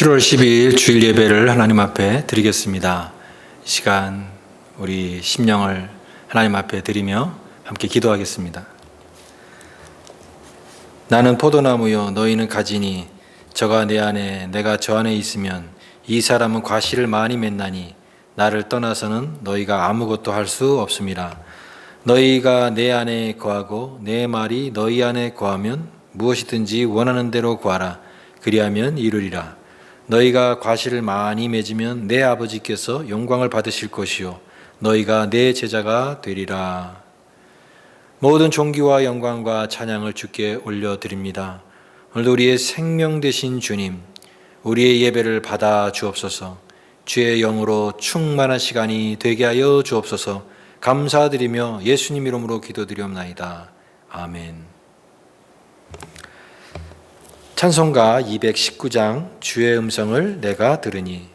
7월 12일 주일 예배를 하나님 앞에 드리겠습니다. 이 시간 우리 심령을 하나님 앞에 드리며 함께 기도하겠습니다. 나는 포도나무요 너희는 가지니 저가 내 안에 내가 저 안에 있으면 이 사람은 과실을 많이 맺나니 나를 떠나서는 너희가 아무것도 할 수 없음이라. 너희가 내 안에 거하고 내 말이 너희 안에 거하면 무엇이든지 원하는 대로 구하라. 그리하면 이루리라. 너희가 과실을 많이 맺으면 내 아버지께서 영광을 받으실 것이요 너희가 내 제자가 되리라. 모든 존귀와 영광과 찬양을 주께 올려드립니다. 오늘도 우리의 생명 되신 주님, 우리의 예배를 받아 주옵소서. 주의 영으로 충만한 시간이 되게 하여 주옵소서. 감사드리며 예수님 이름으로 기도드리옵나이다. 아멘. 찬송가 219장 주의 음성을 내가 들으니.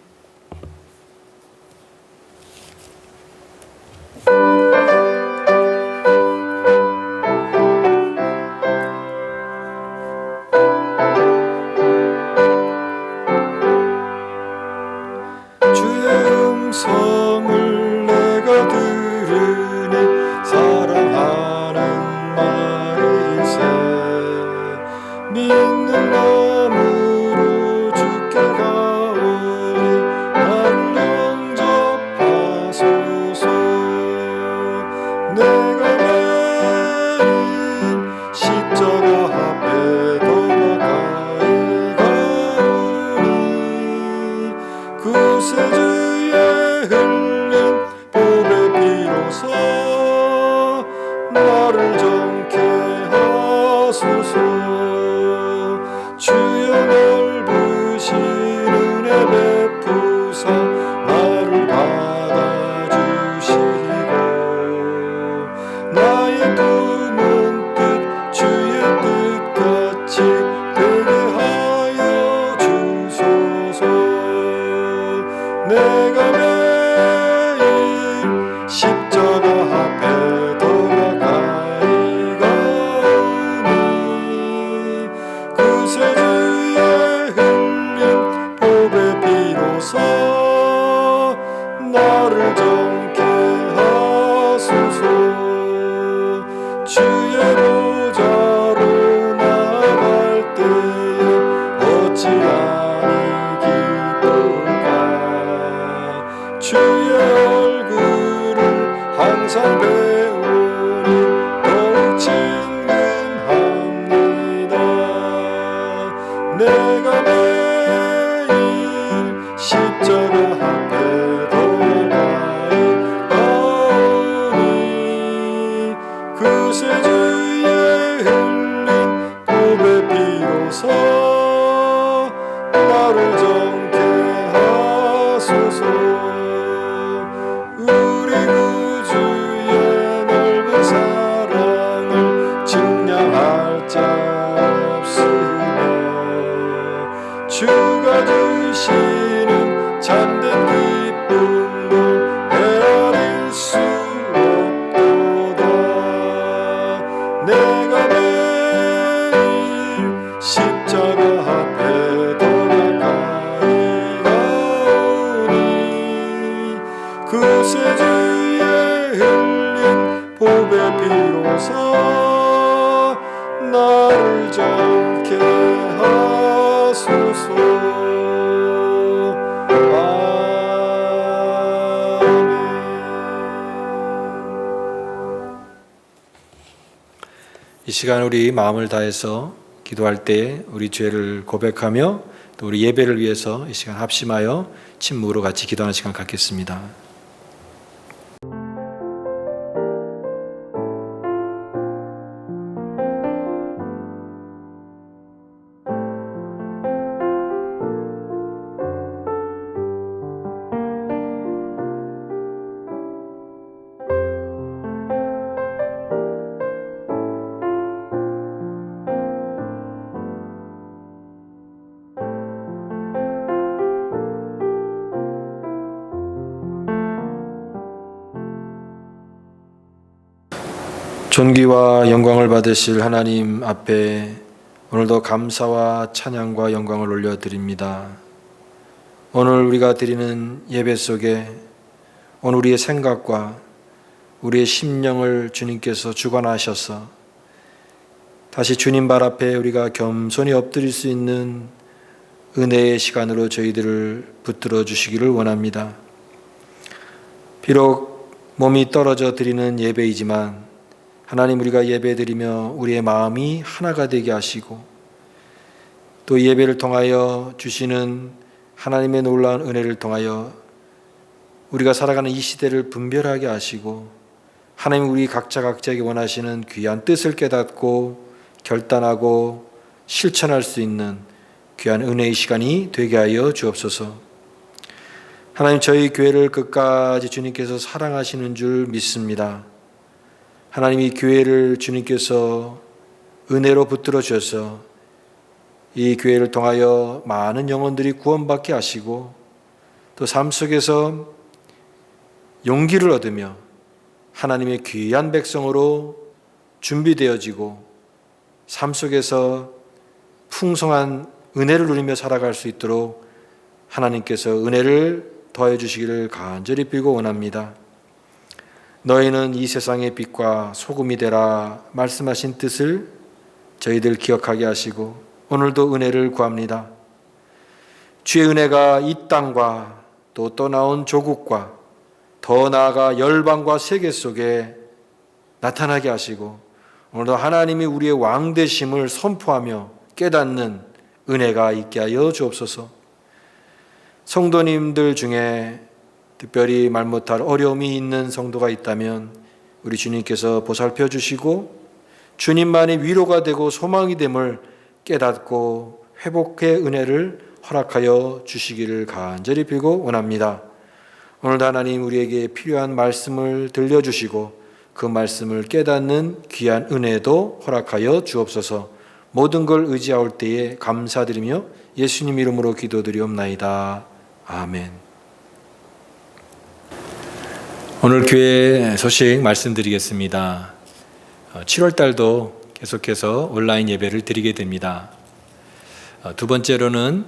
이 시간 우리 마음을 다해서 기도할 때 우리 죄를 고백하며 또 우리 예배를 위해서 이 시간 합심하여 침묵으로 같이 기도하는 시간 갖겠습니다. 존귀와 영광을 받으실 하나님 앞에 오늘도 감사와 찬양과 영광을 올려드립니다. 오늘 우리가 드리는 예배 속에 오늘 우리의 생각과 우리의 심령을 주님께서 주관하셔서 다시 주님 발 앞에 우리가 겸손히 엎드릴 수 있는 은혜의 시간으로 저희들을 붙들어 주시기를 원합니다. 비록 몸이 떨어져 드리는 예배이지만 하나님, 우리가 예배드리며 우리의 마음이 하나가 되게 하시고 또 예배를 통하여 주시는 하나님의 놀라운 은혜를 통하여 우리가 살아가는 이 시대를 분별하게 하시고 하나님, 우리 각자에게 원하시는 귀한 뜻을 깨닫고 결단하고 실천할 수 있는 귀한 은혜의 시간이 되게 하여 주옵소서. 하나님, 저희 교회를 끝까지 주님께서 사랑하시는 줄 믿습니다. 하나님, 이 교회를 주님께서 은혜로 붙들어 주셔서 이 교회를 통하여 많은 영혼들이 구원받게 하시고 또 삶 속에서 용기를 얻으며 하나님의 귀한 백성으로 준비되어지고 삶 속에서 풍성한 은혜를 누리며 살아갈 수 있도록 하나님께서 은혜를 더해 주시기를 간절히 빌고 원합니다. 너희는 이 세상의 빛과 소금이 되라 말씀하신 뜻을 저희들 기억하게 하시고 오늘도 은혜를 구합니다. 주의 은혜가 이 땅과 또 떠나온 조국과 더 나아가 열방과 세계 속에 나타나게 하시고 오늘도 하나님이 우리의 왕 되심을 선포하며 깨닫는 은혜가 있게 하여 주옵소서. 성도님들 중에 특별히 말 못할 어려움이 있는 성도가 있다면 우리 주님께서 보살펴 주시고 주님만이 위로가 되고 소망이 됨을 깨닫고 회복의 은혜를 허락하여 주시기를 간절히 빌고 원합니다. 오늘도 하나님, 우리에게 필요한 말씀을 들려주시고 그 말씀을 깨닫는 귀한 은혜도 허락하여 주옵소서. 모든 걸 의지하올 때에 감사드리며 예수님 이름으로 기도드리옵나이다. 아멘. 오늘 교회 소식 말씀드리겠습니다. 7월 달도 계속해서 온라인 예배를 드리게 됩니다. 두 번째로는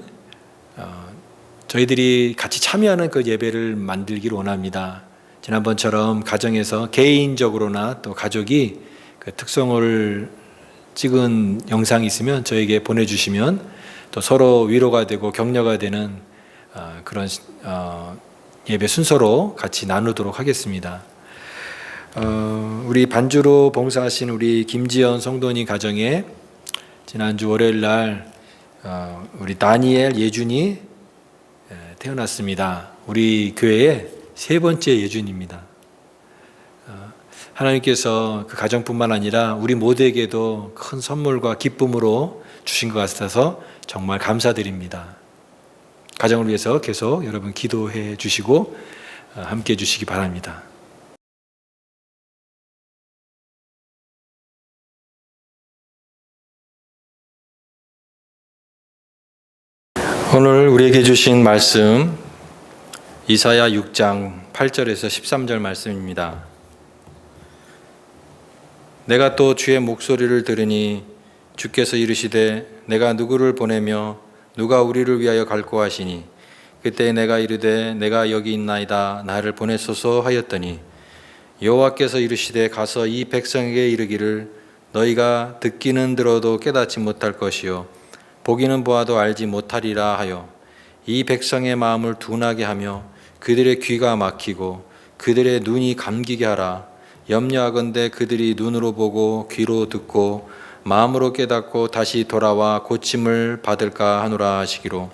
저희들이 같이 참여하는 그 예배를 만들기를 원합니다. 지난번처럼 가정에서 개인적으로나 또 가족이 그 특성을 찍은 영상이 있으면 저에게 보내주시면 또 서로 위로가 되고 격려가 되는 그런 예배 순서로 같이 나누도록 하겠습니다. 우리 반주로 봉사하신 우리 김지연 성도님 가정에 지난주 월요일 날 우리 다니엘 예준이 태어났습니다. 우리 교회의 세 번째 예준입니다. 하나님께서 그 가정뿐만 아니라 우리 모두에게도 큰 선물과 기쁨으로 주신 것 같아서 정말 감사드립니다. 가정을 위해서 계속 여러분 기도해 주시고 함께 해 주시기 바랍니다. 오늘 우리에게 주신 말씀 이사야 6장 8절에서 13절 말씀입니다. 내가 또 주의 목소리를 들으니 주께서 이르시되 내가 누구를 보내며 누가 우리를 위하여 갈고 하시니 그때 내가 이르되 내가 여기 있나이다 나를 보내소서 하였더니 여호와께서 이르시되 가서 이 백성에게 이르기를 너희가 듣기는 들어도 깨닫지 못할 것이요 보기는 보아도 알지 못하리라 하여 이 백성의 마음을 둔하게 하며 그들의 귀가 막히고 그들의 눈이 감기게 하라. 염려하건대 그들이 눈으로 보고 귀로 듣고 마음으로 깨닫고 다시 돌아와 고침을 받을까 하노라 하시기로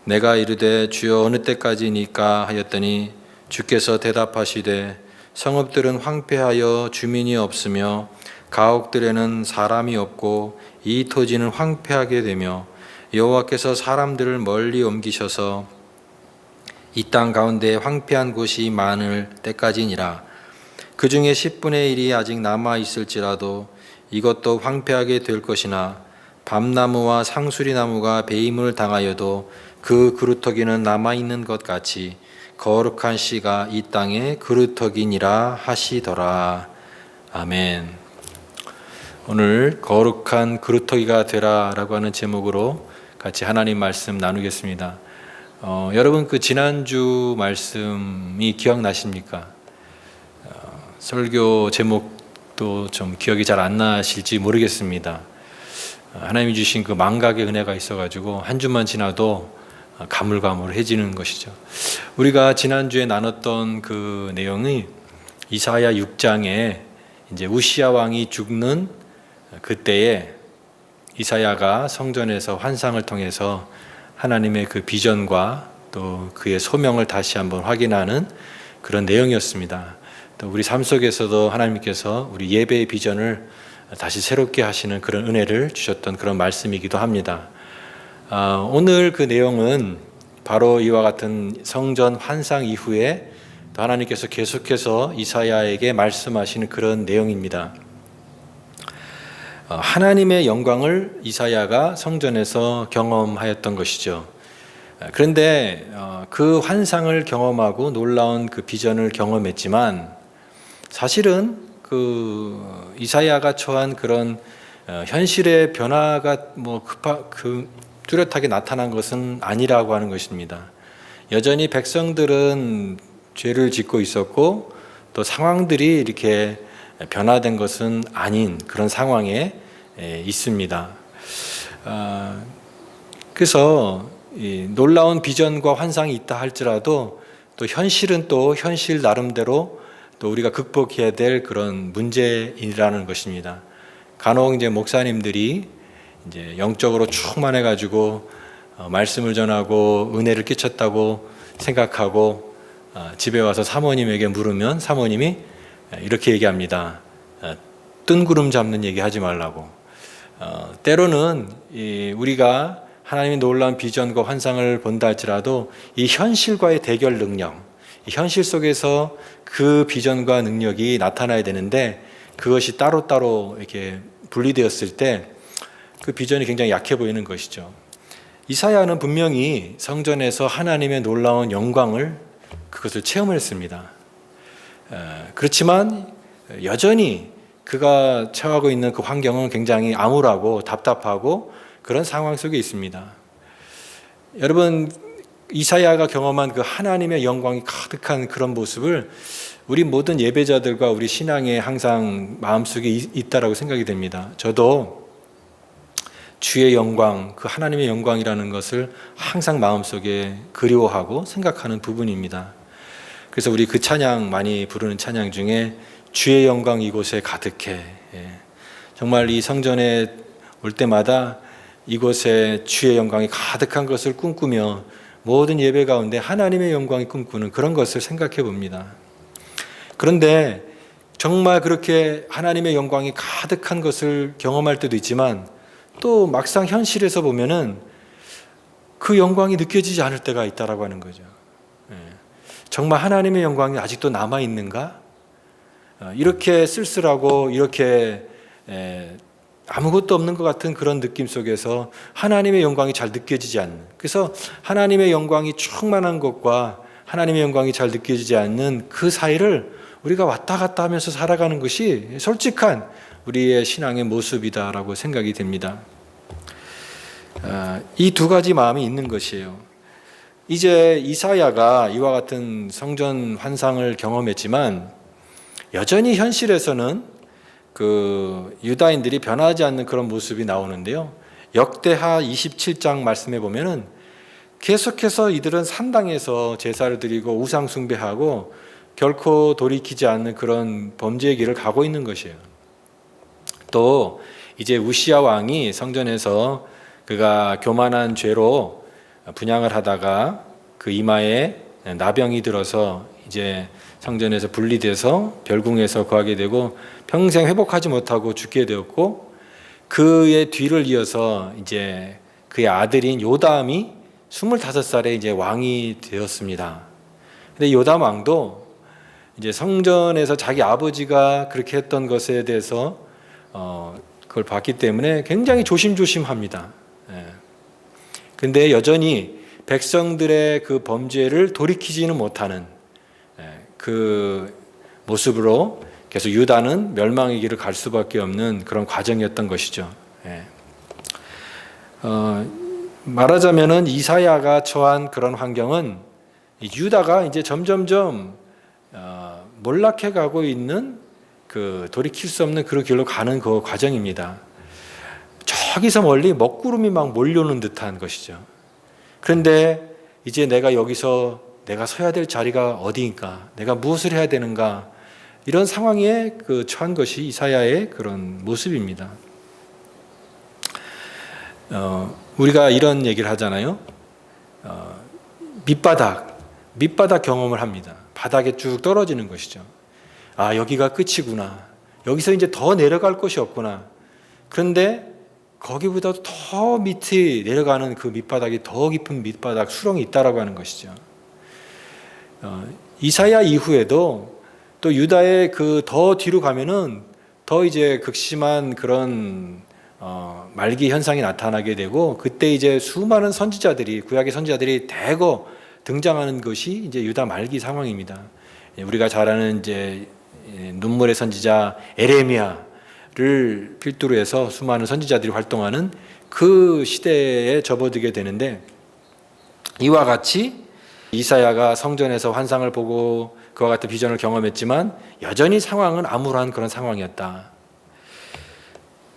내가 이르되 주여 어느 때까지니까 하였더니 주께서 대답하시되 성읍들은 황폐하여 주민이 없으며 가옥들에는 사람이 없고 이 토지는 황폐하게 되며 여호와께서 사람들을 멀리 옮기셔서 이 땅 가운데 황폐한 곳이 많을 때까지니라. 그 중에 10분의 1이 아직 남아 있을지라도 이것도 황폐하게 될 것이나 밤나무와 상수리나무가 배임을 당하여도 그 그루터기는 남아 있는 것 같이 거룩한 씨가 이 땅의 그루터기니라 하시더라. 아멘. 오늘 거룩한 그루터기가 되라 라고 하는 제목으로 같이 하나님 말씀 나누겠습니다. 여러분 그 지난주 말씀이 기억나십니까? 설교 제목도 좀 기억이 잘 안 나실지 모르겠습니다. 하나님이 주신 그 망각의 은혜가 있어가지고 한 주만 지나도 가물가물해지는 것이죠. 우리가 지난주에 나눴던 그 내용이 이사야 6장에 이제 우시야 왕이 죽는 그때에 이사야가 성전에서 환상을 통해서 하나님의 그 비전과 또 그의 소명을 다시 한번 확인하는 그런 내용이었습니다. 또 우리 삶 속에서도 하나님께서 우리 예배의 비전을 다시 새롭게 하시는 그런 은혜를 주셨던 그런 말씀이기도 합니다. 오늘 그 내용은 바로 이와 같은 성전 환상 이후에 또 하나님께서 계속해서 이사야에게 말씀하시는 그런 내용입니다. 하나님의 영광을 이사야가 성전에서 경험하였던 것이죠. 그런데 그 환상을 경험하고 놀라운 그 비전을 경험했지만 사실은 그 이사야가 처한 그런 현실의 변화가 뚜렷하게 나타난 것은 아니라고 하는 것입니다. 여전히 백성들은 죄를 짓고 있었고 또 상황들이 이렇게 변화된 것은 아닌 그런 상황에 있습니다. 그래서 놀라운 비전과 환상이 있다 할지라도 또 현실은 또 현실 나름대로 또 우리가 극복해야 될 그런 문제이라는 것입니다. 간혹 이제 목사님들이 이제 영적으로 충만해가지고 말씀을 전하고 은혜를 끼쳤다고 생각하고 집에 와서 사모님에게 물으면 사모님이 이렇게 얘기합니다. 뜬구름 잡는 얘기 하지 말라고. 때로는 우리가 하나님의 놀라운 비전과 환상을 본다 할지라도 이 현실과의 대결 능력, 이 현실 속에서 그 비전과 능력이 나타나야 되는데 그것이 따로따로 이렇게 분리되었을 때 그 비전이 굉장히 약해 보이는 것이죠. 이사야는 분명히 성전에서 하나님의 놀라운 영광을 그것을 체험을 했습니다. 그렇지만 여전히 그가 처하고 있는 그 환경은 굉장히 암울하고 답답하고 그런 상황 속에 있습니다. 여러분, 이사야가 경험한 그 하나님의 영광이 가득한 그런 모습을 우리 모든 예배자들과 우리 신앙에 항상 마음속에 있다라고 생각이 됩니다. 저도 주의 영광, 그 하나님의 영광이라는 것을 항상 마음속에 그리워하고 생각하는 부분입니다. 그래서 우리 그 찬양 많이 부르는 찬양 중에 주의 영광 이곳에 가득해. 정말 이 성전에 올 때마다 이곳에 주의 영광이 가득한 것을 꿈꾸며 모든 예배 가운데 하나님의 영광이 꿈꾸는 그런 것을 생각해 봅니다. 그런데 정말 그렇게 하나님의 영광이 가득한 것을 경험할 때도 있지만 또 막상 현실에서 보면은 그 영광이 느껴지지 않을 때가 있다라고 하는 거죠. 정말 하나님의 영광이 아직도 남아 있는가? 이렇게 쓸쓸하고 이렇게 아무것도 없는 것 같은 그런 느낌 속에서 하나님의 영광이 잘 느껴지지 않는, 그래서 하나님의 영광이 충만한 것과 하나님의 영광이 잘 느껴지지 않는 그 사이를 우리가 왔다 갔다 하면서 살아가는 것이 솔직한 우리의 신앙의 모습이다라고 생각이 됩니다. 이 두 가지 마음이 있는 것이에요. 이제 이사야가 이와 같은 성전 환상을 경험했지만 여전히 현실에서는 그 유다인들이 변하지 않는 그런 모습이 나오는데요. 역대하 27장 말씀해 보면은 계속해서 이들은 산당에서 제사를 드리고 우상 숭배하고 결코 돌이키지 않는 그런 범죄의 길을 가고 있는 것이에요. 또 이제 우시야 왕이 성전에서 그가 교만한 죄로 분향을 하다가 그 이마에 나병이 들어서 이제 성전에서 분리돼서 별궁에서 거하게 되고 평생 회복하지 못하고 죽게 되었고, 그의 뒤를 이어서 이제 그의 아들인 요담이 25살에 이제 왕이 되었습니다. 근데 요담 왕도 이제 성전에서 자기 아버지가 그렇게 했던 것에 대해서 그걸 봤기 때문에 굉장히 조심조심합니다. 근데 여전히 백성들의 그 범죄를 돌이키지는 못하는 그 모습으로 계속 유다는 멸망의 길을 갈 수밖에 없는 그런 과정이었던 것이죠. 말하자면은 이사야가 처한 그런 환경은 유다가 이제 점점점 몰락해 가고 있는 그 돌이킬 수 없는 그런 길로 가는 그 과정입니다. 저기서 멀리 먹구름이 막 몰려오는 듯한 것이죠. 그런데 이제 내가 여기서 내가 서야 될 자리가 어디인가, 내가 무엇을 해야 되는가, 이런 상황에 그 처한 것이 이사야의 그런 모습입니다. 우리가 이런 얘기를 하잖아요. 밑바닥 경험을 합니다. 바닥에 쭉 떨어지는 것이죠. 아, 여기가 끝이구나. 여기서 이제 더 내려갈 곳이 없구나. 그런데 거기보다도 더 밑에 내려가는 그 밑바닥이 더 깊은 밑바닥 수렁이 있다라고 하는 것이죠. 이사야 이후에도 또 유다의 그 더 뒤로 가면은 더 이제 극심한 그런 말기 현상이 나타나게 되고, 그때 이제 수많은 선지자들이, 구약의 선지자들이 대거 등장하는 것이 이제 유다 말기 상황입니다. 우리가 잘 아는 이제 눈물의 선지자 에레미야를 필두로 해서 수많은 선지자들이 활동하는 그 시대에 접어들게 되는데, 이와 같이 이사야가 성전에서 환상을 보고 그와 같은 비전을 경험했지만 여전히 상황은 암울한 그런 상황이었다.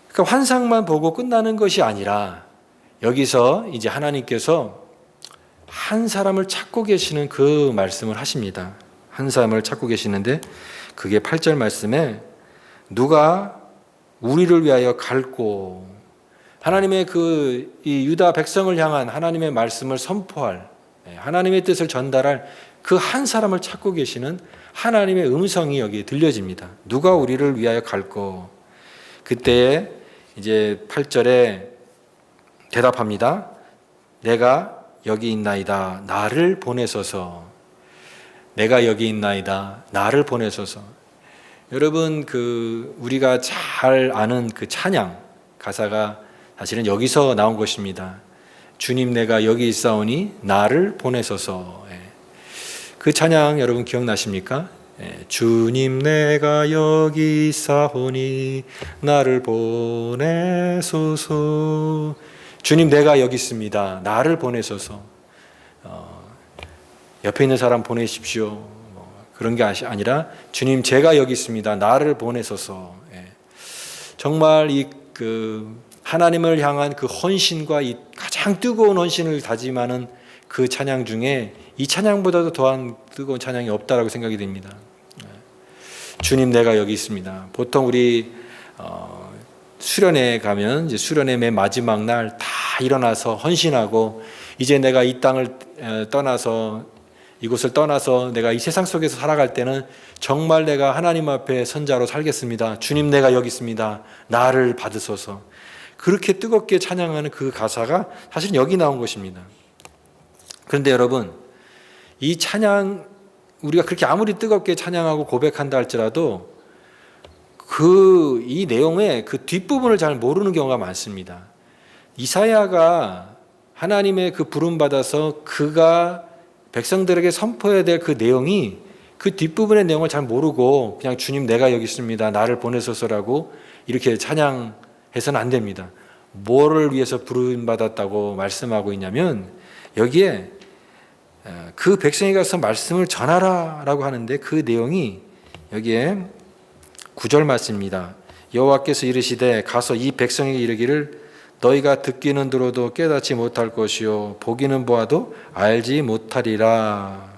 그러니까 환상만 보고 끝나는 것이 아니라 여기서 이제 하나님께서 한 사람을 찾고 계시는 그 말씀을 하십니다. 한 사람을 찾고 계시는데 그게 8절 말씀에 누가 우리를 위하여 갈고, 하나님의 이 유다 백성을 향한 하나님의 말씀을 선포할, 하나님의 뜻을 전달할 그 한 사람을 찾고 계시는 하나님의 음성이 여기에 들려집니다. 누가 우리를 위하여 갈고. 그때 이제 8절에 대답합니다. 내가 여기 있나이다. 나를 보내소서. 내가 여기 있나이다. 나를 보내소서. 여러분, 우리가 잘 아는 그 찬양 가사가 사실은 여기서 나온 것입니다. 주님, 내가 여기 있사오니 나를 보내소서. 그 찬양 여러분 기억나십니까? 주님, 내가 여기 있사오니 나를 보내소서. 주님, 내가 여기 있습니다. 나를 보내소서. 옆에 있는 사람 보내십시오. 그런 게 아니라 주님, 제가 여기 있습니다. 나를 보내소서. 정말 하나님을 향한 그 헌신과 이 가장 뜨거운 헌신을 다짐하는 그 찬양 중에 이 찬양보다도 더한 뜨거운 찬양이 없다라고 생각이 됩니다. 주님, 내가 여기 있습니다. 보통 우리 수련회 가면 이제 수련회 맨 마지막 날 다 일어나서 헌신하고, 이제 내가 이 땅을 떠나서, 이곳을 떠나서 내가 이 세상 속에서 살아갈 때는 정말 내가 하나님 앞에 선자로 살겠습니다. 주님, 내가 여기 있습니다. 나를 받으소서. 그렇게 뜨겁게 찬양하는 그 가사가 사실 여기 나온 것입니다. 그런데 여러분, 이 찬양, 우리가 그렇게 아무리 뜨겁게 찬양하고 고백한다 할지라도 이 내용의 그 뒷부분을 잘 모르는 경우가 많습니다. 이사야가 하나님의 그 부름 받아서 그가 백성들에게 선포해야 될 그 내용이, 그 뒷부분의 내용을 잘 모르고 그냥 주님, 내가 여기 있습니다. 나를 보내소서라고 이렇게 찬양해서는 안 됩니다. 뭐를 위해서 부름 받았다고 말씀하고 있냐면, 여기에 그 백성에 가서 말씀을 전하라라고 하는데 그 내용이 여기에 9절 말씀입니다. 여호와께서 이르시되 가서 이 백성에게 이르기를 너희가 듣기는 들어도 깨닫지 못할 것이요 보기는 보아도 알지 못하리라.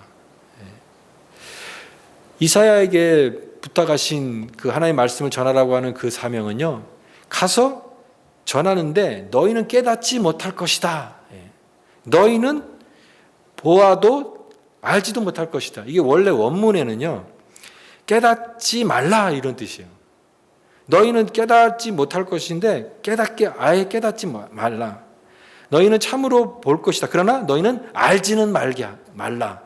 이사야에게 부탁하신 그 하나님의 말씀을 전하라고 하는 그 사명은요, 가서 전하는데 너희는 깨닫지 못할 것이다. 너희는 보아도 알지도 못할 것이다. 이게 원래 원문에는요, 깨닫지 말라 이런 뜻이에요. 너희는 깨닫지 못할 것인데 아예 깨닫지 말라. 너희는 참으로 볼 것이다. 그러나 너희는 알지는 말라.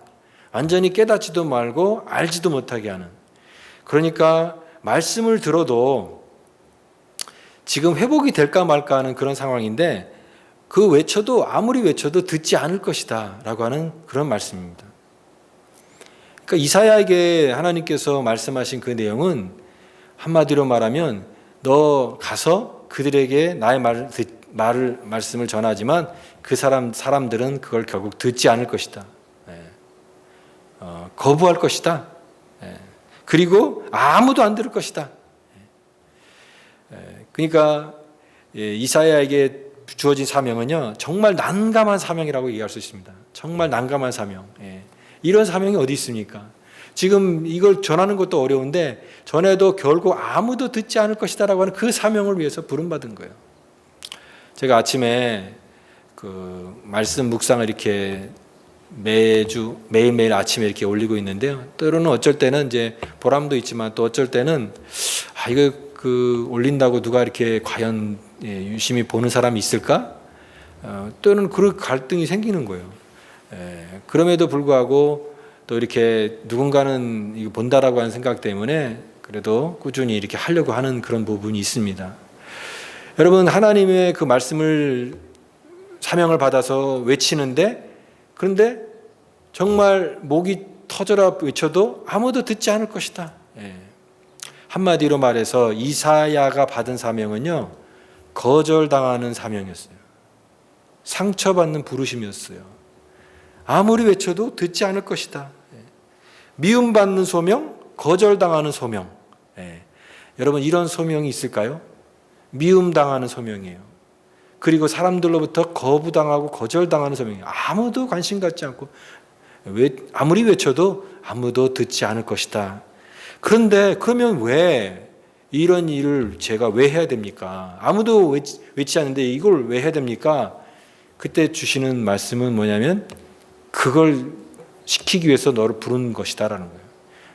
완전히 깨닫지도 말고 알지도 못하게 하는. 그러니까 말씀을 들어도 지금 회복이 될까 말까 하는 그런 상황인데, 아무리 외쳐도 듣지 않을 것이다 라고 하는 그런 말씀입니다. 그러니까 이사야에게 하나님께서 말씀하신 그 내용은 한마디로 말하면 너 가서 그들에게 말씀을 전하지만 그 사람들은 그걸 결국 듣지 않을 것이다. 거부할 것이다. 그리고 아무도 안 들을 것이다. 그러니까 이사야에게 주어진 사명은요, 정말 난감한 사명이라고 얘기할 수 있습니다. 정말 난감한 사명. 이런 사명이 어디 있습니까? 지금 이걸 전하는 것도 어려운데 전해도 결국 아무도 듣지 않을 것이다라고 하는 그 사명을 위해서 부름받은 거예요. 제가 아침에 그 말씀 묵상을 이렇게 매일매일 아침에 이렇게 올리고 있는데요. 때로는 어쩔 때는 이제 보람도 있지만 또 어쩔 때는 이거 올린다고 누가 이렇게 과연 유심히 보는 사람이 있을까? 또는 그런 갈등이 생기는 거예요. 그럼에도 불구하고 또 이렇게 누군가는 이거 본다라고 하는 생각 때문에 그래도 꾸준히 이렇게 하려고 하는 그런 부분이 있습니다. 여러분, 하나님의 그 말씀을 사명을 받아서 외치는데, 그런데 정말 목이 터져라 외쳐도 아무도 듣지 않을 것이다. 한마디로 말해서 이사야가 받은 사명은요, 거절당하는 사명이었어요. 상처받는 부르심이었어요. 아무리 외쳐도 듣지 않을 것이다. 미움받는 소명, 거절당하는 소명. 여러분, 이런 소명이 있을까요? 미움당하는 소명이에요. 그리고 사람들로부터 거부당하고 거절당하는 소명이에요. 아무도 관심 갖지 않고 아무리 외쳐도 아무도 듣지 않을 것이다. 그런데 그러면 왜 이런 일을 제가 왜 해야 됩니까? 아무도 외치지 않는데 이걸 왜 해야 됩니까? 그때 주시는 말씀은 뭐냐면 그걸 시키기 위해서 너를 부른 것이다라는 거예요.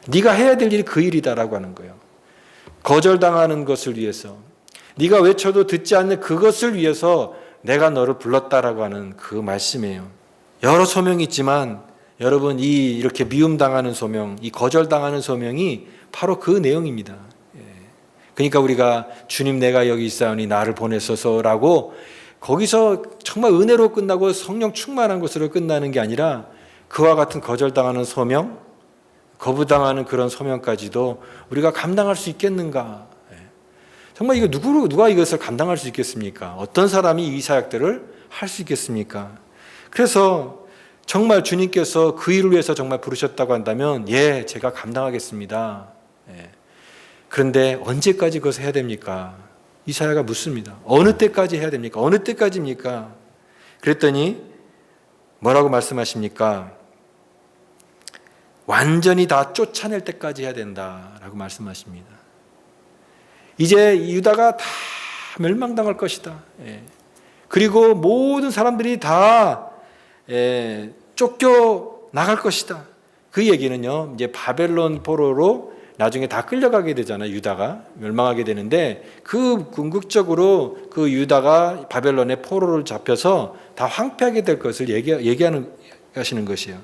네가 해야 될 일이 그 일이다라고 하는 거예요. 거절당하는 것을 위해서, 네가 외쳐도 듣지 않는 그것을 위해서 내가 너를 불렀다라고 하는 그 말씀이에요. 여러 소명이 있지만 여러분, 이렇게 미움당하는 소명, 이 거절당하는 소명이 바로 그 내용입니다. 그러니까 우리가 주님 내가 여기 있사오니 나를 보내소서라고 거기서 정말 은혜로 끝나고 성령 충만한 것으로 끝나는 게 아니라 그와 같은 거절당하는 소명, 거부당하는 그런 소명까지도 우리가 감당할 수 있겠는가? 정말 이거 누가 이것을 감당할 수 있겠습니까? 어떤 사람이 이 사역들을 할 수 있겠습니까? 그래서 정말 주님께서 그 일을 위해서 정말 부르셨다고 한다면 제가 감당하겠습니다. 그런데 언제까지 그것을 해야 됩니까? 이사야가 묻습니다. 어느 때까지 해야 됩니까? 어느 때까지입니까? 그랬더니 뭐라고 말씀하십니까? 완전히 다 쫓아낼 때까지 해야 된다라고 말씀하십니다. 이제 유다가 다 멸망당할 것이다. 그리고 모든 사람들이 다 쫓겨 나갈 것이다. 그 얘기는요, 이제 바벨론 포로로 나중에 다 끌려가게 되잖아요. 유다가 멸망하게 되는데 그 궁극적으로 그 유다가 바벨론의 포로를 잡혀서 다 황폐하게 될 것을 얘기하시는 것이에요.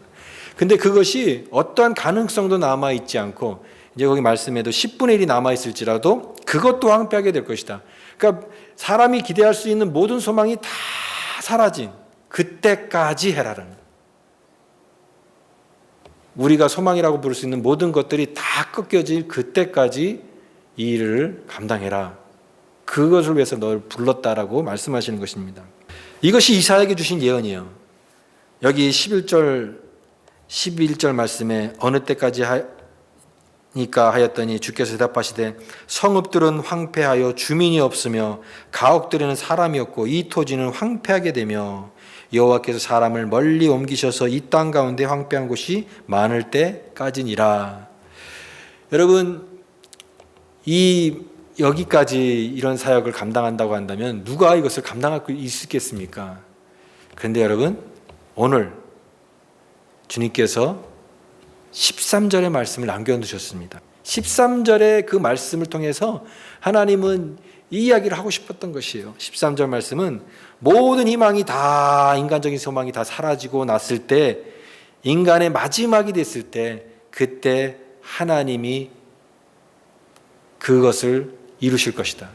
근데 그것이 어떠한 가능성도 남아 있지 않고 이제 거기 말씀에도 10분의 1이 남아 있을지라도 그것도 황폐하게 될 것이다. 그러니까 사람이 기대할 수 있는 모든 소망이 다 사라진 그때까지 해라는 거예요. 우리가 소망이라고 부를 수 있는 모든 것들이 다 꺾여질 그때까지 이 일을 감당해라. 그것을 위해서 너를 불렀다라고 말씀하시는 것입니다. 이것이 이사야에게 주신 예언이에요. 여기 11절 말씀에 어느 때까지 하니까 하였더니 주께서 대답하시되 성읍들은 황폐하여 주민이 없으며 가옥들에는 사람이 없고 이 토지는 황폐하게 되며 여호와께서 사람을 멀리 옮기셔서 이 땅 가운데 황폐한 곳이 많을 때까지니라. 여러분, 여기까지 이런 사역을 감당한다고 한다면 누가 이것을 감당할 수 있겠습니까? 그런데 여러분, 오늘 주님께서 13절의 말씀을 남겨두셨습니다. 13절의 그 말씀을 통해서 하나님은 이 이야기를 하고 싶었던 것이에요. 13절 말씀은 모든 희망이 다, 인간적인 소망이 다 사라지고 났을 때, 인간의 마지막이 됐을 때, 그때 하나님이 그것을 이루실 것이다.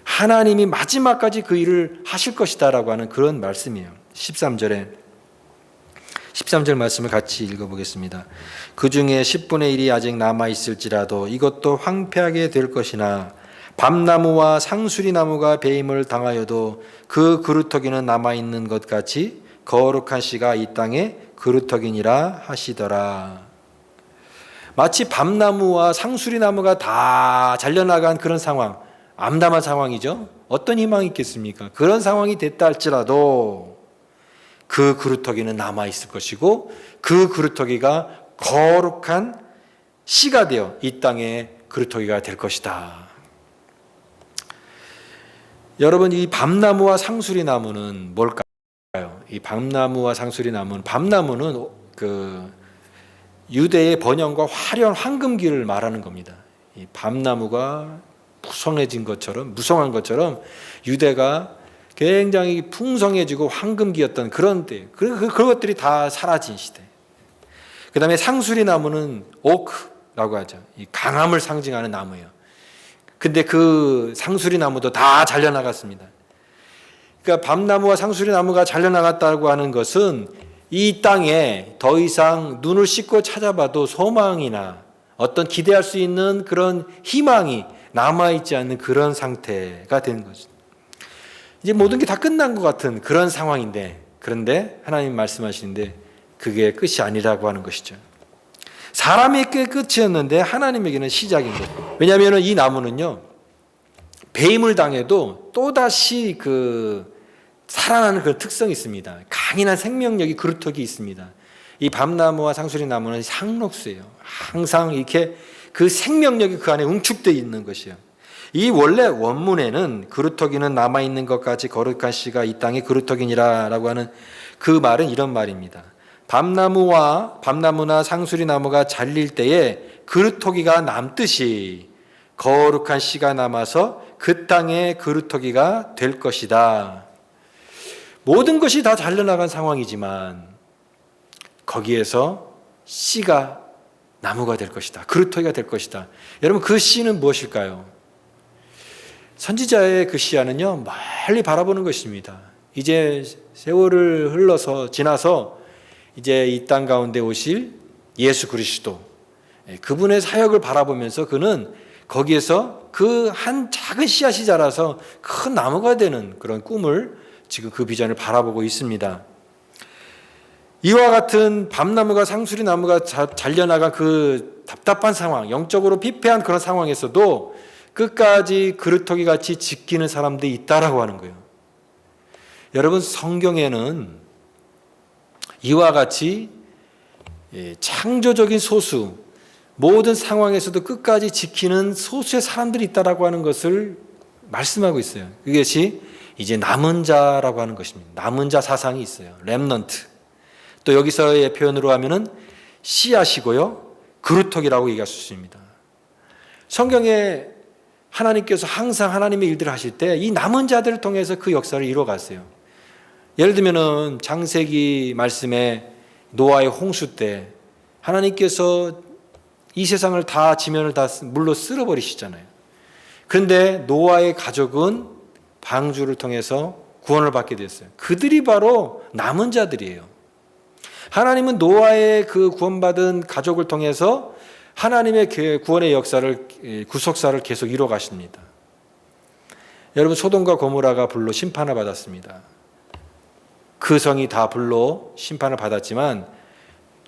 하나님이 마지막까지 그 일을 하실 것이다 라고 하는 그런 말씀이에요. 13절 말씀을 같이 읽어보겠습니다. 그 중에 10분의 1이 아직 남아있을지라도 이것도 황폐하게 될 것이나 밤나무와 상수리나무가 배임을 당하여도 그 그루터기는 남아있는 것 같이 거룩한 씨가 이 땅에 그루터기니라 하시더라. 마치 밤나무와 상수리나무가 다 잘려나간 그런 상황, 암담한 상황이죠. 어떤 희망이 있겠습니까? 그런 상황이 됐다 할지라도 그 그루터기는 남아있을 것이고 그 그루터기가 거룩한 씨가 되어 이 땅에 그루터기가 될 것이다. 여러분, 이 밤나무와 상수리나무는 뭘까요? 이 밤나무와 상수리나무는, 밤나무는 그 유대의 번영과 화려한 황금기를 말하는 겁니다. 이 밤나무가 무성한 것처럼 유대가 굉장히 풍성해지고 황금기였던 그런 때, 그런 것들이 다 사라진 시대. 그 다음에 상수리나무는 오크라고 하죠. 이 강함을 상징하는 나무예요. 근데 그 상수리나무도 다 잘려나갔습니다. 그러니까 밤나무와 상수리나무가 잘려나갔다고 하는 것은 이 땅에 더 이상 눈을 씻고 찾아봐도 소망이나 어떤 기대할 수 있는 그런 희망이 남아있지 않는 그런 상태가 되는 거죠. 이제 모든 게 다 끝난 것 같은 그런 상황인데, 그런데 하나님 말씀하시는데 그게 끝이 아니라고 하는 것이죠. 사람에게 끝이었는데 하나님에게는 시작인 거죠. 왜냐하면 이 나무는요, 배임을 당해도 또다시 살아나는 그 특성이 있습니다. 강인한 생명력이 그루터기 있습니다. 이 밤나무와 상수리나무는 상록수예요. 항상 이렇게 그 생명력이 그 안에 응축되어 있는 것이에요. 이 원래 원문에는 그루터기는 남아있는 것까지 거룩한 씨가 이 땅의 그루터기니라라고 하는 그 말은 이런 말입니다. 밤나무나 상수리나무가 잘릴 때에 그루터기가 남듯이 거룩한 씨가 남아서 그 땅의 그루터기가 될 것이다. 모든 것이 다 잘려나간 상황이지만 거기에서 씨가 나무가 될 것이다. 그루터기가 될 것이다. 여러분, 그 씨는 무엇일까요? 선지자의 그 시야는요, 멀리 바라보는 것입니다. 이제 세월을 지나서 이제 이 땅 가운데 오실 예수 그리스도, 그분의 사역을 바라보면서 그는 거기에서 그 한 작은 씨앗이 자라서 큰 나무가 되는 그런 꿈을, 지금 그 비전을 바라보고 있습니다. 이와 같은 밤나무가 상수리나무가 잘려나간 그 답답한 상황, 영적으로 피폐한 그런 상황에서도 끝까지 그루터기 같이 지키는 사람들이 있다라고 하는 거예요. 여러분, 성경에는 이와 같이 창조적인 소수, 모든 상황에서도 끝까지 지키는 소수의 사람들이 있다라고 하는 것을 말씀하고 있어요. 그것이 이제 남은 자라고 하는 것입니다. 남은 자 사상이 있어요. 렘넌트. 또 여기서의 표현으로 하면은 씨앗이고요, 그루터기라고 얘기할 수 있습니다. 성경에 하나님께서 항상 하나님의 일들을 하실 때 이 남은 자들을 통해서 그 역사를 이루어갔어요. 예를 들면은 창세기 말씀에 노아의 홍수 때 하나님께서 이 세상을 다, 지면을 다 물로 쓸어버리시잖아요. 그런데 노아의 가족은 방주를 통해서 구원을 받게 됐어요. 그들이 바로 남은 자들이에요. 하나님은 노아의 그 구원받은 가족을 통해서 하나님의 구원의 역사를, 구속사를 계속 이루어 가십니다. 여러분, 소돔과 고모라가 불로 심판을 받았습니다. 그 성이 다 불로 심판을 받았지만,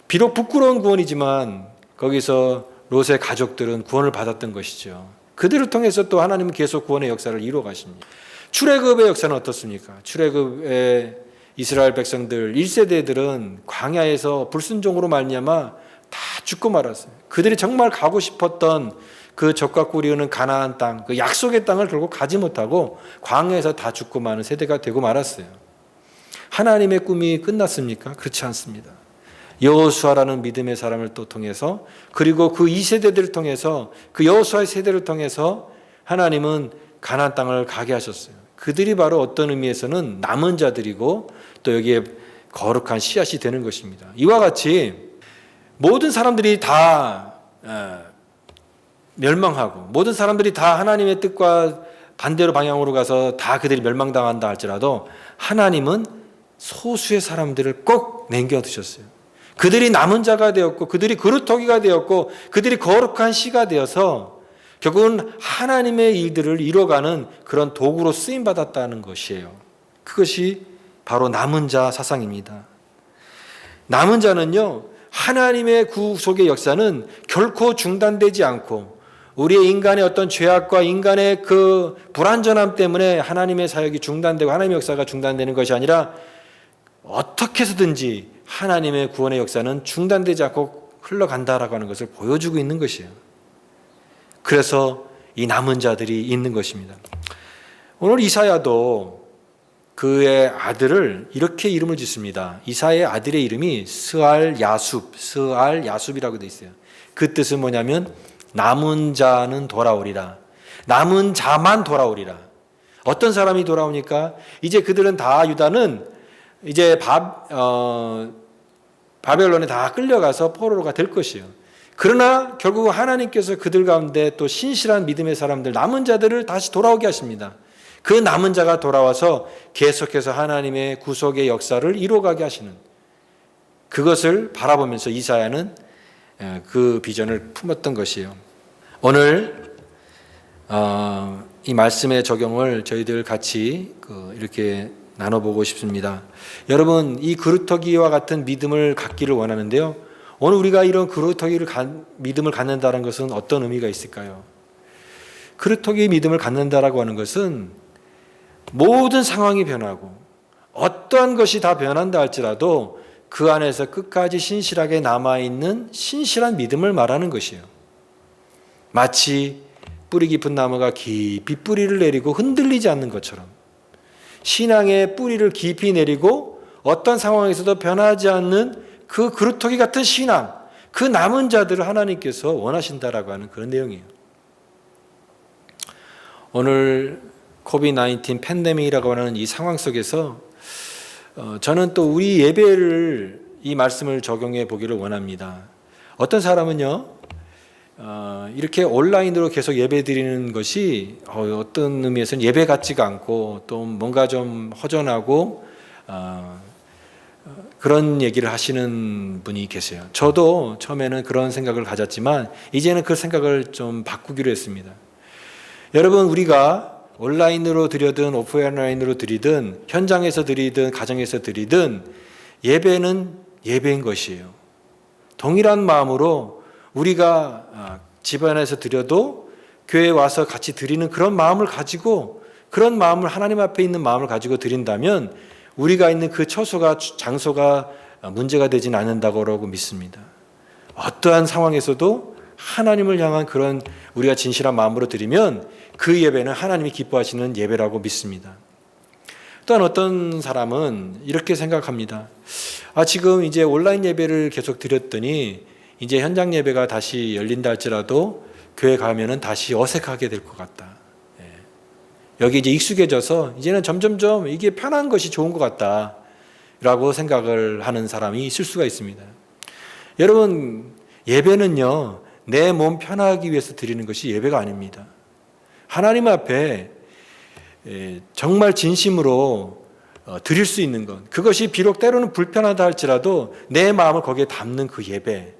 비록 부끄러운 구원이지만 거기서 롯의 가족들은 구원을 받았던 것이죠. 그들을 통해서 또 하나님은 계속 구원의 역사를 이루어 가십니다. 출애굽의 역사는 어떻습니까? 출애굽의 이스라엘 백성들 1세대들은 광야에서 불순종으로 말미암아 다 죽고 말았어요. 그들이 정말 가고 싶었던 그 젖과 꿀이 흐르는 가나안 땅, 그 약속의 땅을 결국 가지 못하고 광야에서 다 죽고 마는 세대가 되고 말았어요. 하나님의 꿈이 끝났습니까? 그렇지 않습니다. 여호수아라는 믿음의 사람을 또 통해서, 그리고 그 2세대들을 통해서, 그 여호수아의 세대를 통해서 하나님은 가나안 땅을 가게 하셨어요. 그들이 바로 어떤 의미에서는 남은 자들이고 또 여기에 거룩한 씨앗이 되는 것입니다. 이와 같이 모든 사람들이 다 멸망하고 모든 사람들이 다 하나님의 뜻과 반대로 방향으로 가서 다 그들이 멸망당한다 할지라도 하나님은 소수의 사람들을 꼭 남겨두셨어요. 그들이 남은 자가 되었고 그들이 그루터기가 되었고 그들이 거룩한 씨가 되어서 결국은 하나님의 일들을 이뤄가는 그런 도구로 쓰임받았다는 것이에요. 그것이 바로 남은 자 사상입니다. 남은 자는요, 하나님의 구속의 역사는 결코 중단되지 않고 우리의 인간의 어떤 죄악과 인간의 그 불완전함 때문에 하나님의 사역이 중단되고 하나님의 역사가 중단되는 것이 아니라 어떻게 해서든지 하나님의 구원의 역사는 중단되지 않고 흘러간다라고 하는 것을 보여주고 있는 것이에요. 그래서 이 남은 자들이 있는 것입니다. 오늘 이사야도 그의 아들을 이렇게 이름을 짓습니다. 이사야의 아들의 이름이 스알야숲이라고 되어 있어요. 그 뜻은 뭐냐면 남은 자는 돌아오리라. 남은 자만 돌아오리라. 어떤 사람이 돌아오니까 이제 그들은 다 유다는 이제 바벨론에 다 끌려가서 포로가 될 것이에요. 그러나 결국 하나님께서 그들 가운데 또 신실한 믿음의 사람들, 남은 자들을 다시 돌아오게 하십니다. 그 남은 자가 돌아와서 계속해서 하나님의 구속의 역사를 이루어가게 하시는, 그것을 바라보면서 이사야는 그 비전을 품었던 것이에요. 오늘 이 말씀의 적용을 저희들 같이 이렇게 나눠보고 싶습니다. 여러분, 이 그루터기와 같은 믿음을 갖기를 원하는데요, 오늘 우리가 이런 믿음을 갖는다는 것은 어떤 의미가 있을까요? 그루터기 믿음을 갖는다라고 하는 것은 모든 상황이 변하고 어떠한 것이 다 변한다 할지라도 그 안에서 끝까지 신실하게 남아있는 신실한 믿음을 말하는 것이에요. 마치 뿌리 깊은 나무가 깊이 뿌리를 내리고 흔들리지 않는 것처럼 신앙의 뿌리를 깊이 내리고 어떤 상황에서도 변하지 않는 그 그루터기 같은 신앙, 그 남은 자들을 하나님께서 원하신다라고 하는 그런 내용이에요. 오늘 코비드-19 팬데믹이라고 하는 이 상황 속에서 저는 또 우리 예배를 이 말씀을 적용해 보기를 원합니다. 어떤 사람은요, 이렇게 온라인으로 계속 예배 드리는 것이 어떤 의미에서는 예배 같지가 않고 또 뭔가 좀 허전하고 그런 얘기를 하시는 분이 계세요. 저도 처음에는 그런 생각을 가졌지만 이제는 그 생각을 좀 바꾸기로 했습니다. 여러분, 우리가 온라인으로 드리든 오프라인으로 드리든 현장에서 드리든 가정에서 드리든 예배는 예배인 것이에요. 동일한 마음으로 우리가 집안에서 드려도 교회에 와서 같이 드리는 그런 마음을 가지고, 그런 마음을 하나님 앞에 있는 마음을 가지고 드린다면 우리가 있는 그 처소가, 장소가 문제가 되지는 않는다고 믿습니다. 어떠한 상황에서도 하나님을 향한 그런 우리가 진실한 마음으로 드리면 그 예배는 하나님이 기뻐하시는 예배라고 믿습니다. 또한 어떤 사람은 이렇게 생각합니다. 지금 이제 온라인 예배를 계속 드렸더니 이제 현장 예배가 다시 열린다 할지라도 교회 가면은 다시 어색하게 될 것 같다. 여기 이제 익숙해져서 이제는 점점점 이게 편한 것이 좋은 것 같다라고 생각을 하는 사람이 있을 수가 있습니다. 여러분, 예배는요, 내 몸 편하기 위해서 드리는 것이 예배가 아닙니다. 하나님 앞에 정말 진심으로 드릴 수 있는 것, 그것이 비록 때로는 불편하다 할지라도 내 마음을 거기에 담는 그 예배.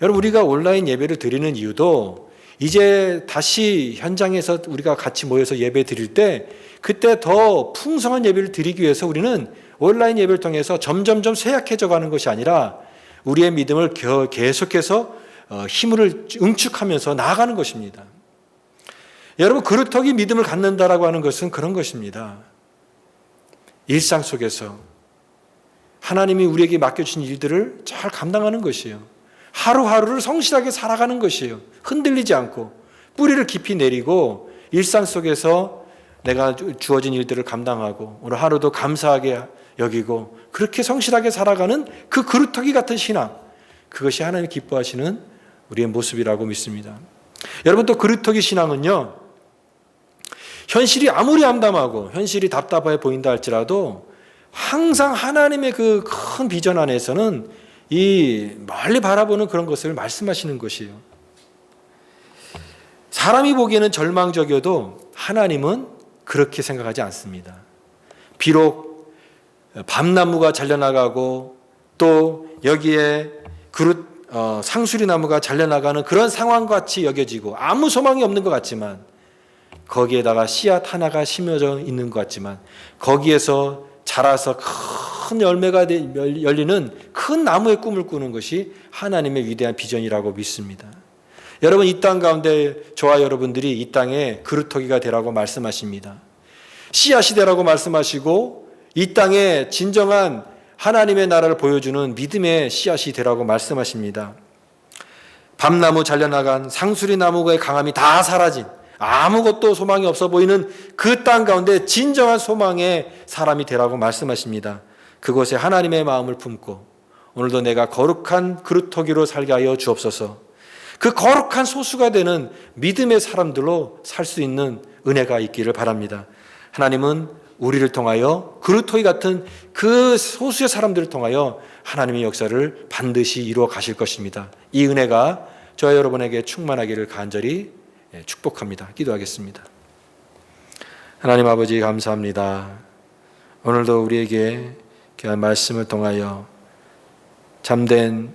여러분, 우리가 온라인 예배를 드리는 이유도 이제 다시 현장에서 우리가 같이 모여서 예배 드릴 때 그때 더 풍성한 예배를 드리기 위해서 우리는 온라인 예배를 통해서 점점점 쇠약해져 가는 것이 아니라 우리의 믿음을 계속해서 힘을 응축하면서 나아가는 것입니다. 여러분, 그루터기 믿음을 갖는다라고 하는 것은 그런 것입니다. 일상 속에서 하나님이 우리에게 맡겨주신 일들을 잘 감당하는 것이에요. 하루하루를 성실하게 살아가는 것이에요. 흔들리지 않고 뿌리를 깊이 내리고 일상 속에서 내가 주어진 일들을 감당하고 오늘 하루도 감사하게 여기고 그렇게 성실하게 살아가는 그 그루터기 같은 신앙, 그것이 하나님이 기뻐하시는 우리의 모습이라고 믿습니다. 여러분, 또 그루터기 신앙은요, 현실이 아무리 암담하고 현실이 답답해 보인다 할지라도 항상 하나님의 그 큰 비전 안에서는 이 멀리 바라보는 그런 것을 말씀하시는 것이에요. 사람이 보기에는 절망적이어도 하나님은 그렇게 생각하지 않습니다. 비록 밤나무가 잘려나가고 또 여기에 상수리 나무가 잘려나가는 그런 상황같이 여겨지고 아무 소망이 없는 것 같지만, 거기에다가 씨앗 하나가 심어져 있는 것 같지만, 거기에서 자라서 큰 열매가 열리는 큰 나무의 꿈을 꾸는 것이 하나님의 위대한 비전이라고 믿습니다. 여러분, 이 땅 가운데 저와 여러분들이 이 땅에 그루터기가 되라고 말씀하십니다. 씨앗이 되라고 말씀하시고, 이 땅에 진정한 하나님의 나라를 보여주는 믿음의 씨앗이 되라고 말씀하십니다. 밤나무 잘려나간 상수리 나무의 강함이 다 사라진, 아무것도 소망이 없어 보이는 그 땅 가운데 진정한 소망의 사람이 되라고 말씀하십니다. 그곳에 하나님의 마음을 품고 오늘도 내가 거룩한 그루터기로 살게 하여 주옵소서. 그 거룩한 소수가 되는 믿음의 사람들로 살 수 있는 은혜가 있기를 바랍니다. 하나님은 우리를 통하여 그루터기 같은 그 소수의 사람들을 통하여 하나님의 역사를 반드시 이루어 가실 것입니다. 이 은혜가 저와 여러분에게 충만하기를 간절히 축복합니다. 기도하겠습니다. 하나님 아버지, 감사합니다. 오늘도 우리에게 귀한 말씀을 통하여 참된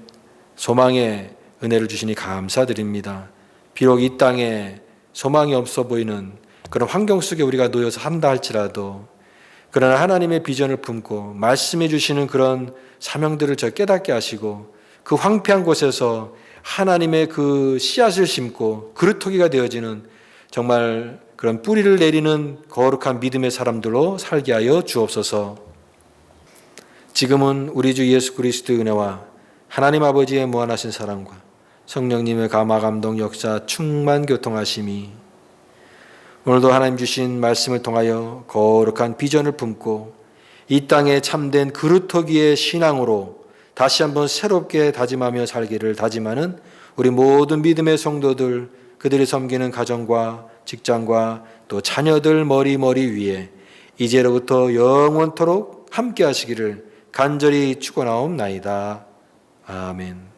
소망의 은혜를 주시니 감사드립니다. 비록 이 땅에 소망이 없어 보이는 그런 환경 속에 우리가 놓여서 산다 할지라도, 그러나 하나님의 비전을 품고 말씀해 주시는 그런 사명들을 저 깨닫게 하시고, 그 황폐한 곳에서 하나님의 그 씨앗을 심고 그루터기가 되어지는 정말 그런 뿌리를 내리는 거룩한 믿음의 사람들로 살게 하여 주옵소서. 지금은 우리 주 예수 그리스도의 은혜와 하나님 아버지의 무한하신 사랑과 성령님의 감화 감동 역사 충만 교통하심이 오늘도 하나님 주신 말씀을 통하여 거룩한 비전을 품고 이 땅에 참된 그루터기의 신앙으로 다시 한번 새롭게 다짐하며 살기를 다짐하는 우리 모든 믿음의 성도들, 그들이 섬기는 가정과 직장과 또 자녀들 머리 위에 이제로부터 영원토록 함께 하시기를 간절히 축원하옵나이다. 아멘.